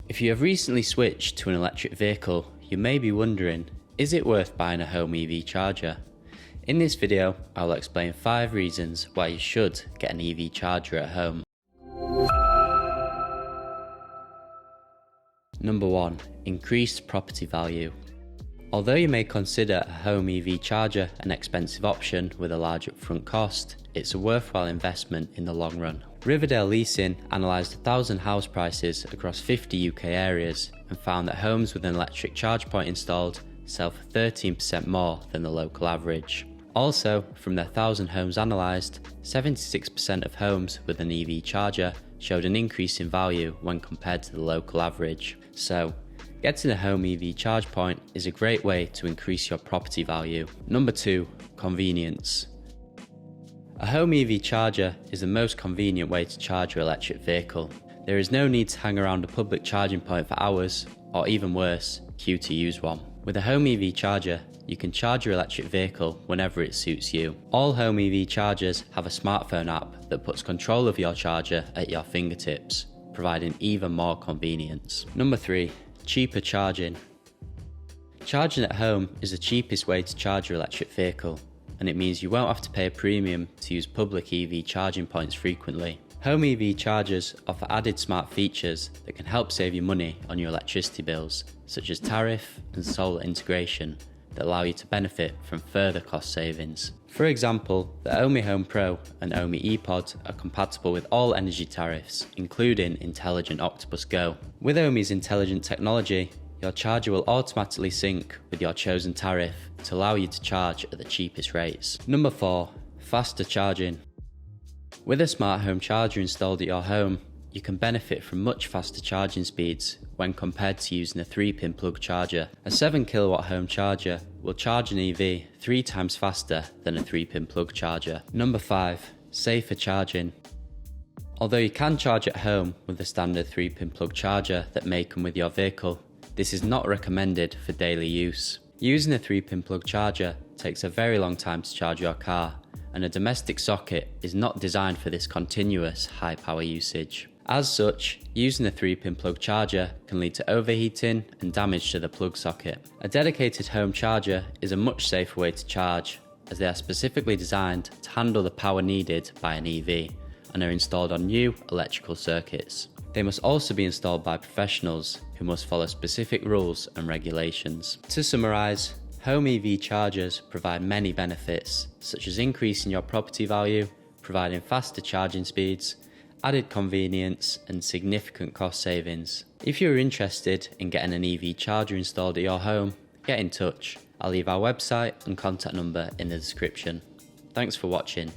If you have recently switched to an electric vehicle, you may be wondering, is it worth buying a home EV charger? In this video, I'll explain 5 reasons why you should get an EV charger at home. Number 1. Increased property value. Although you may consider a home EV charger an expensive option with a large upfront cost, it's a worthwhile investment in the long run. Riverdale Leasing analysed 1,000 house prices across 50 UK areas and found that homes with an electric charge point installed sell for 13% more than the local average. Also, from their 1,000 homes analysed, 76% of homes with an EV charger showed an increase in value when compared to the local average. So, getting a home EV charge point is a great way to increase your property value. Number 2. Convenience. A home EV charger is the most convenient way to charge your electric vehicle. There is no need to hang around a public charging point for hours, or even worse, queue to use one. With a home EV charger, you can charge your electric vehicle whenever it suits you. All home EV chargers have a smartphone app that puts control of your charger at your fingertips, providing even more convenience. Number 3. Cheaper charging. Charging at home is the cheapest way to charge your electric vehicle, and it means you won't have to pay a premium to use public EV charging points frequently. Home EV chargers offer added smart features that can help save you money on your electricity bills, such as tariff and solar integration, that allow you to benefit from further cost savings. For example, the Ohmie Home Pro and Ohmie ePod are compatible with all energy tariffs, including Intelligent Octopus Go. With Ohmie's intelligent technology, your charger will automatically sync with your chosen tariff to allow you to charge at the cheapest rates. Number 4. Faster charging. With a smart home charger installed at your home, you can benefit from much faster charging speeds when compared to using a 3-pin plug charger. A 7kW home charger will charge an EV 3 times faster than a 3-pin plug charger. Number 5. Safer charging. Although you can charge at home with the standard 3-pin plug charger that may come with your vehicle, this is not recommended for daily use. Using a 3-pin plug charger takes a very long time to charge your car, and a domestic socket is not designed for this continuous high power usage. As such, using a 3-pin plug charger can lead to overheating and damage to the plug socket. A dedicated home charger is a much safer way to charge, as they are specifically designed to handle the power needed by an EV and are installed on new electrical circuits. They must also be installed by professionals who must follow specific rules and regulations. To summarise, home EV chargers provide many benefits, such as increasing your property value, providing faster charging speeds, added convenience and significant cost savings. If you're interested in getting an EV charger installed at your home, get in touch. I'll leave our website and contact number in the description. Thanks for watching.